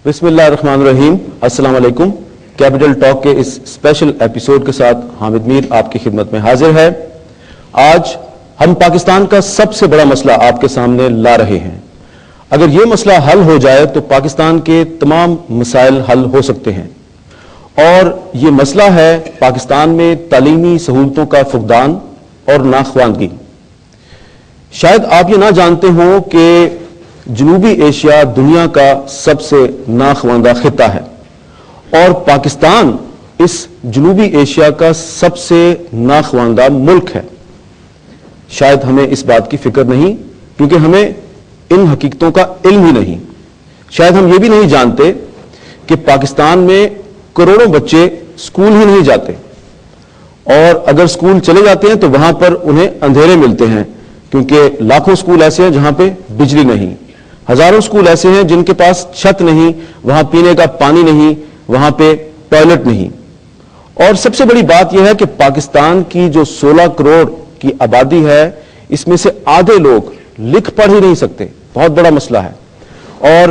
بسم اللہ الرحمن الرحیم. السلام علیکم. کیپٹل ٹاک کے اس اسپیشل ایپیسوڈ کے ساتھ حامد میر آپ کی خدمت میں حاضر ہے. آج ہم پاکستان کا سب سے بڑا مسئلہ آپ کے سامنے لا رہے ہیں. اگر یہ مسئلہ حل ہو جائے تو پاکستان کے تمام مسائل حل ہو سکتے ہیں. اور یہ مسئلہ ہے پاکستان میں تعلیمی سہولتوں کا فقدان اور ناخواندگی. شاید آپ یہ نہ جانتے ہوں کہ جنوبی ایشیا دنیا کا سب سے ناخواندہ خطہ ہے اور پاکستان اس جنوبی ایشیا کا سب سے ناخواندہ ملک ہے. شاید ہمیں اس بات کی فکر نہیں کیونکہ ہمیں ان حقیقتوں کا علم ہی نہیں. شاید ہم یہ بھی نہیں جانتے کہ پاکستان میں کروڑوں بچے اسکول ہی نہیں جاتے اور اگر اسکول چلے جاتے ہیں تو وہاں پر انہیں اندھیرے ملتے ہیں کیونکہ لاکھوں اسکول ایسے ہیں جہاں پہ بجلی نہیں. ہزاروں اسکول ایسے ہیں جن کے پاس چھت نہیں, وہاں پینے کا پانی نہیں, وہاں پہ ٹوائلٹ نہیں. اور سب سے بڑی بات یہ ہے کہ پاکستان کی جو 16 کروڑ کی آبادی ہے اس میں سے آدھے لوگ لکھ پڑھ ہی نہیں سکتے. بہت بڑا مسئلہ ہے. اور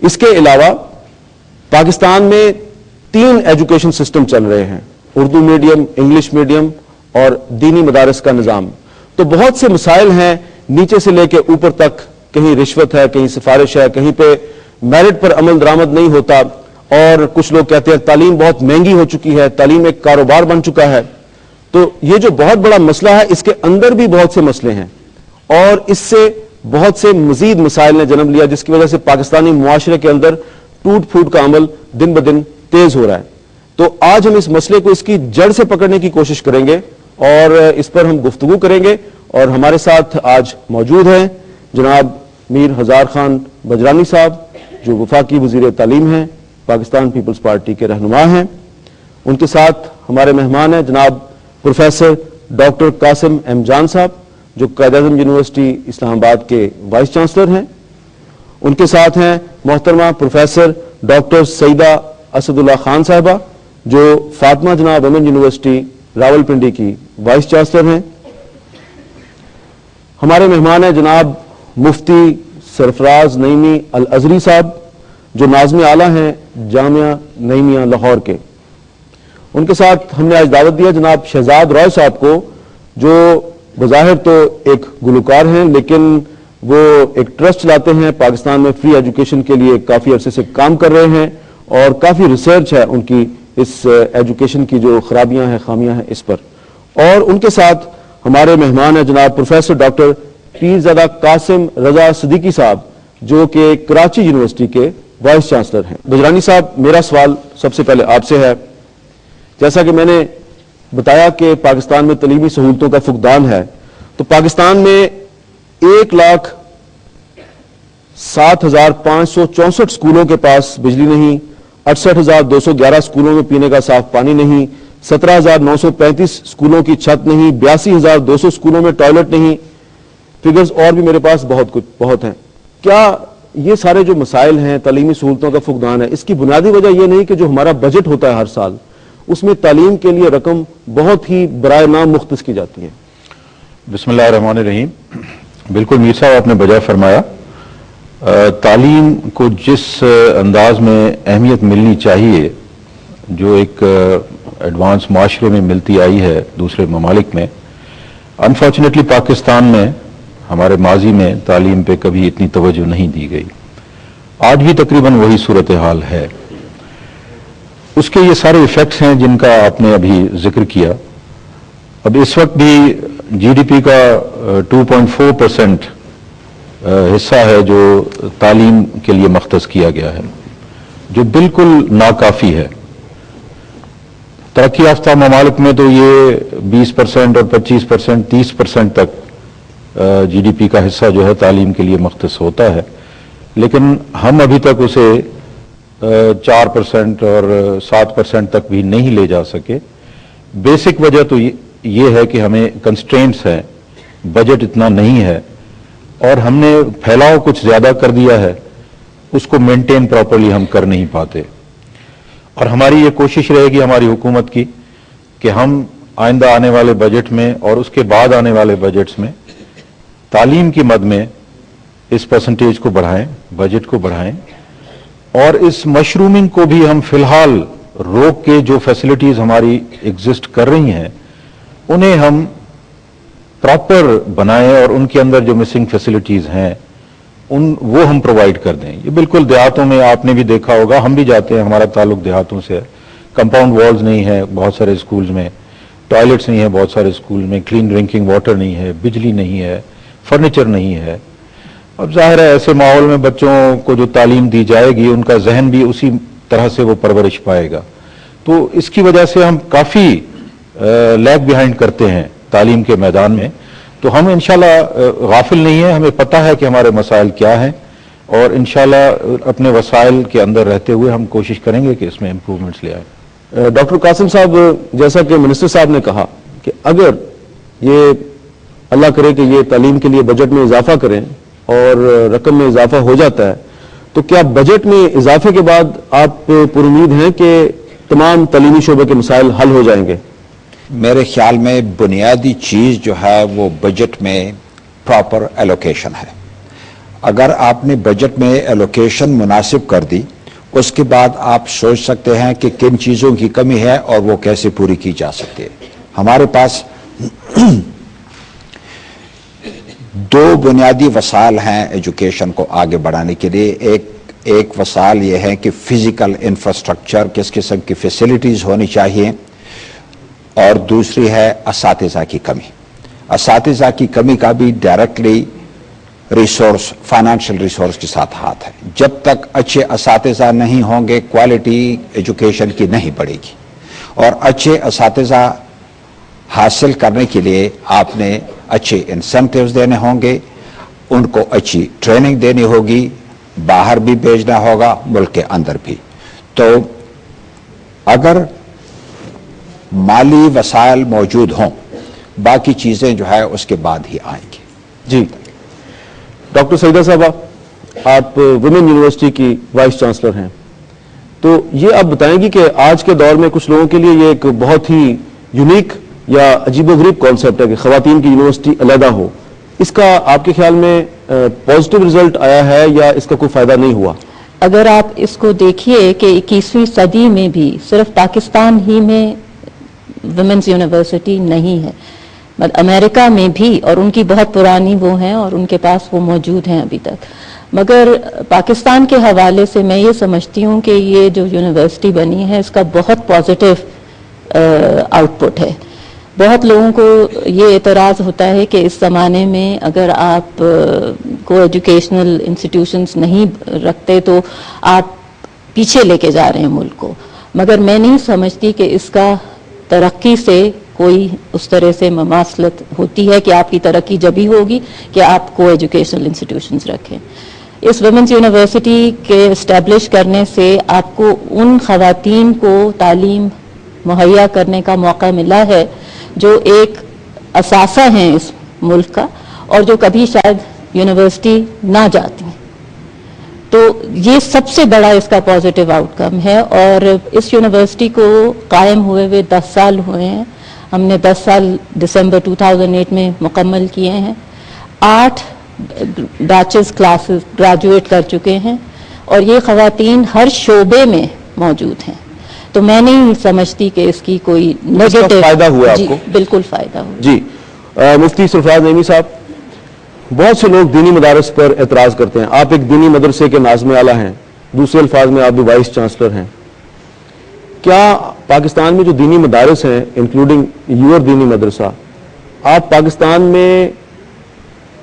اس کے علاوہ پاکستان میں 3 ایجوکیشن سسٹم چل رہے ہیں, اردو میڈیم, انگلش میڈیم اور دینی مدارس کا نظام. تو بہت سے مسائل ہیں نیچے سے لے کے اوپر تک. کہیں رشوت ہے, کہیں سفارش ہے, کہیں پہ میرٹ پر عمل درآمد نہیں ہوتا, اور کچھ لوگ کہتے ہیں تعلیم بہت مہنگی ہو چکی ہے, تعلیم ایک کاروبار بن چکا ہے. تو یہ جو بہت بڑا مسئلہ ہے اس کے اندر بھی بہت سے مسئلے ہیں اور اس سے بہت سے مزید مسائل نے جنم لیا جس کی وجہ سے پاکستانی معاشرے کے اندر ٹوٹ پھوٹ کا عمل دن بدن تیز ہو رہا ہے. تو آج ہم اس مسئلے کو اس کی جڑ سے پکڑنے کی کوشش کریں گے اور اس پر ہم گفتگو کریں گے. اور ہمارے ساتھ آج موجود ہیں جناب میر ہزار خان بجرانی صاحب جو وفاقی وزیر تعلیم ہیں, پاکستان پیپلز پارٹی کے رہنما ہیں. ان کے ساتھ ہمارے مہمان ہیں جناب پروفیسر ڈاکٹر قاسم ایم جان صاحب جو قائد اعظم یونیورسٹی اسلام آباد کے وائس چانسلر ہیں. ان کے ساتھ ہیں محترمہ پروفیسر ڈاکٹر سعیدہ اسد اللہ خان صاحبہ جو فاطمہ جناب ویمن یونیورسٹی راولپنڈی کی وائس چانسلر ہیں. ہمارے مہمان ہیں جناب مفتی سرفراز نعیمی الازہری صاحب جو ناظم اعلیٰ ہیں جامعہ نعیمیہ لاہور کے. ان کے ساتھ ہم نے آج دعوت دیا جناب شہزاد رائے صاحب کو جو بظاہر تو ایک گلوکار ہیں لیکن وہ ایک ٹرسٹ چلاتے ہیں پاکستان میں فری ایجوکیشن کے لیے, کافی عرصے سے کام کر رہے ہیں اور کافی ریسرچ ہے ان کی اس ایجوکیشن کی جو خرابیاں ہیں, خامیاں ہیں اس پر. اور ان کے ساتھ ہمارے مہمان ہیں جناب پروفیسر ڈاکٹر پیرزادہ قاسم رضا صدیقی صاحب جو کہ کراچی یونیورسٹی کے وائس چانسلر ہیں. بجرانی صاحب, میرا سوال سب سے پہلے آپ سے ہے. جیسا کہ میں نے بتایا کہ پاکستان میں تعلیمی سہولتوں کا فقدان ہے, تو پاکستان میں 1,07,564 اسکولوں کے پاس بجلی نہیں, 68,211 اسکولوں میں پینے کا صاف پانی نہیں, 17,935 اسکولوں کی چھت نہیں, 82,200 اسکولوں میں ٹوائلٹ نہیں. فگرز اور بھی میرے پاس بہت ہیں. کیا یہ سارے جو مسائل ہیں تعلیمی سہولتوں کا فقدان ہے اس کی بنیادی وجہ یہ نہیں کہ جو ہمارا بجٹ ہوتا ہے ہر سال اس میں تعلیم کے لیے رقم بہت ہی برائے نام مختص کی جاتی ہے؟ بسم اللہ الرحمن الرحیم. بالکل میر صاحب آپ نے بجا فرمایا. تعلیم کو جس انداز میں اہمیت ملنی چاہیے جو ایک ایڈوانس معاشرے میں ملتی آئی ہے دوسرے ممالک میں, انفارچونیٹلی پاکستان میں ہمارے ماضی میں تعلیم پہ کبھی اتنی توجہ نہیں دی گئی. آج بھی تقریباً وہی صورتحال ہے. اس کے یہ سارے ایفیکٹس ہیں جن کا آپ نے ابھی ذکر کیا. اب اس وقت بھی جی ڈی پی کا 2.4% حصہ ہے جو تعلیم کے لیے مختص کیا گیا ہے جو بالکل ناکافی ہے. ترقی یافتہ ممالک میں تو یہ 20% اور 25%, 30% تک جی ڈی پی کا حصہ جو ہے تعلیم کے لیے مختص ہوتا ہے, لیکن ہم ابھی تک اسے 4% اور 7% تک بھی نہیں لے جا سکے. بیسک وجہ تو یہ ہے کہ ہمیں کنسٹرینٹس ہیں, بجٹ اتنا نہیں ہے اور ہم نے پھیلاؤ کچھ زیادہ کر دیا ہے, اس کو مینٹین پراپرلی ہم کر نہیں پاتے. اور ہماری یہ کوشش رہے گی ہماری حکومت کی کہ ہم آئندہ آنے والے بجٹ میں اور اس کے بعد آنے والے بجٹس میں تعلیم کی مد میں اس پرسنٹیج کو بڑھائیں, بجٹ کو بڑھائیں اور اس مشرومنگ کو بھی ہم فی الحال روک کے جو فیسلٹیز ہماری ایگزسٹ کر رہی ہیں انہیں ہم پراپر بنائیں اور ان کے اندر جو مسنگ فیسلٹیز ہیں وہ ہم پرووائڈ کر دیں. یہ بالکل دیہاتوں میں آپ نے بھی دیکھا ہوگا, ہم بھی جاتے ہیں, ہمارا تعلق دیہاتوں سے ہے. کمپاؤنڈ والز نہیں ہے بہت سارے اسکولز میں, ٹوائلٹس نہیں ہے بہت سارے اسکول میں, کلین ڈرنکنگ واٹر نہیں ہے, بجلی نہیں ہے, فرنیچر نہیں ہے. اب ظاہر ہے ایسے ماحول میں بچوں کو جو تعلیم دی جائے گی ان کا ذہن بھی اسی طرح سے وہ پرورش پائے گا. تو اس کی وجہ سے ہم کافی لیگ بیہائنڈ کرتے ہیں تعلیم کے میدان میں. تو ہم انشاءاللہ غافل نہیں ہیں, ہمیں پتہ ہے کہ ہمارے مسائل کیا ہیں اور انشاءاللہ اپنے وسائل کے اندر رہتے ہوئے ہم کوشش کریں گے کہ اس میں امپروومنٹس لے آئیں. ڈاکٹر قاسم صاحب, جیسا کہ منسٹر صاحب نے کہا کہ اگر یہ اللہ کرے کہ یہ تعلیم کے لیے بجٹ میں اضافہ کریں اور رقم میں اضافہ ہو جاتا ہے تو کیا بجٹ میں اضافے کے بعد آپ پر امید ہیں کہ تمام تعلیمی شعبے کے مسائل حل ہو جائیں گے؟ میرے خیال میں بنیادی چیز جو ہے وہ بجٹ میں پراپر ایلوکیشن ہے. اگر آپ نے بجٹ میں ایلوکیشن مناسب کر دی اس کے بعد آپ سوچ سکتے ہیں کہ کن چیزوں کی کمی ہے اور وہ کیسے پوری کی جا سکتی ہے. ہمارے پاس دو بنیادی وسائل ہیں ایجوکیشن کو آگے بڑھانے کے لیے. ایک وسائل یہ ہے کہ فزیکل انفراسٹرکچر, کس قسم کی فیسلٹیز ہونی چاہیے, اور دوسری ہے اساتذہ کی کمی. اساتذہ کی کمی کا بھی ڈائریکٹلی ریسورس, فائنانشیل ریسورس کے ساتھ ہاتھ ہے. جب تک اچھے اساتذہ نہیں ہوں گے کوالٹی ایجوکیشن کی نہیں بڑھے گی. اور اچھے اساتذہ حاصل کرنے کے لیے آپ نے اچھے انسینٹیوز دینے ہوں گے, ان کو اچھی ٹریننگ دینی ہوگی, باہر بھی بھیجنا ہوگا, ملک کے اندر بھی. تو اگر مالی وسائل موجود ہوں باقی چیزیں جو ہے اس کے بعد ہی آئیں گی. جی ڈاکٹر سعیدہ صاحبہ, آپ ویمن یونیورسٹی کی وائس چانسلر ہیں, تو یہ آپ بتائیں گی کہ آج کے دور میں کچھ لوگوں کے لیے یہ ایک بہت ہی یونیک یا عجیب و غریب کانسیپٹ ہے کہ خواتین کی یونیورسٹی علیحدہ ہو. اس کا آپ کے خیال میں پازیٹیو رزلٹ آیا ہے یا اس کا کوئی فائدہ نہیں ہوا؟ اگر آپ اس کو دیکھیے کہ 21ویں صدی میں بھی صرف پاکستان ہی میں ویمنز یونیورسٹی نہیں ہے, امریکہ میں بھی, اور ان کی بہت پرانی وہ ہیں اور ان کے پاس وہ موجود ہیں ابھی تک. مگر پاکستان کے حوالے سے میں یہ سمجھتی ہوں کہ یہ جو یونیورسٹی بنی ہے اس کا بہت پازیٹیو آؤٹ پٹ ہے. بہت لوگوں کو یہ اعتراض ہوتا ہے کہ اس زمانے میں اگر آپ کو ایجوکیشنل انسٹیٹیوشنز نہیں رکھتے تو آپ پیچھے لے کے جا رہے ہیں ملک کو. مگر میں نہیں سمجھتی کہ اس کا ترقی سے کوئی اس طرح سے مماثلت ہوتی ہے کہ آپ کی ترقی جب ہی ہوگی کہ آپ کو ایجوکیشنل انسٹیٹیوشنز رکھیں. اس ویمنز یونیورسٹی کے اسٹیبلش کرنے سے آپ کو ان خواتین کو تعلیم مہیا کرنے کا موقع ملا ہے جو ایک اثاثہ ہیں اس ملک کا اور جو کبھی شاید یونیورسٹی نہ جاتی. تو یہ سب سے بڑا اس کا پازیٹیو آؤٹ کم ہے. اور اس یونیورسٹی کو قائم ہوئے 10 سال ہوئے ہیں. ہم نے 10 سال دسمبر 2008 میں مکمل کیے ہیں. 8 بیچز کلاسز گریجویٹ کر چکے ہیں اور یہ خواتین ہر شعبے میں موجود ہیں. تو میں نہیں سمجھتی کہ اس کی کوئی نیگیٹو فائدہ ہوا آپ کو؟ بالکل فائدہ ہوا. جی مفتی سرفراز نعیمی صاحب, بہت سے لوگ دینی مدارس پر اعتراض کرتے ہیں. آپ ایک دینی مدرسے کے ناظم اعلیٰ ہیں, دوسرے الفاظ میں آپ بھی وائس چانسلر ہیں. کیا پاکستان میں جو دینی مدارس ہیں انکلوڈنگ یور دینی مدرسہ, آپ پاکستان میں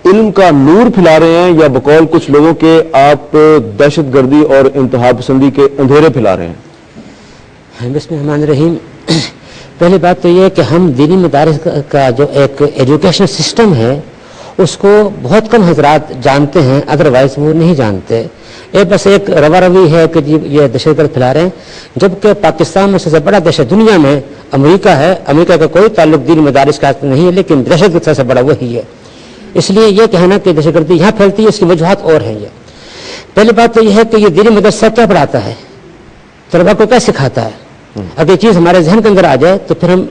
علم کا نور پھیلا رہے ہیں یا بقول کچھ لوگوں کے آپ دہشت گردی اور انتہا پسندی کے اندھیرے پھیلا رہے ہیں؟ بسم اللہ الرحمن الرحیم. پہلی بات تو یہ ہے کہ ہم دینی مدارس کا جو ایک ایجوکیشن سسٹم ہے اس کو بہت کم حضرات جانتے ہیں, ادروائز وہ نہیں جانتے. بس ایک روا روی ہے کہ یہ دہشت گرد پھیلا رہے ہیں, جبکہ پاکستان میں سب سے بڑا دہشت دنیا میں امریکہ ہے. امریکہ کا کوئی تعلق دینی مدارس کا نہیں ہے, لیکن دہشت گرد سب سے بڑا وہی ہے. اس لیے یہ کہنا کہ دہشت گردی یہاں پھیلتی ہے اس کی وجوہات اور ہیں. یہ پہلی بات تو یہ ہے کہ یہ دینی مدرسہ کیا پڑھاتا ہے, طلبا کو کیا سکھاتا ہے. اگر یہ چیز ہمارے ذہن کے اندر آ جائے تو پھر ہم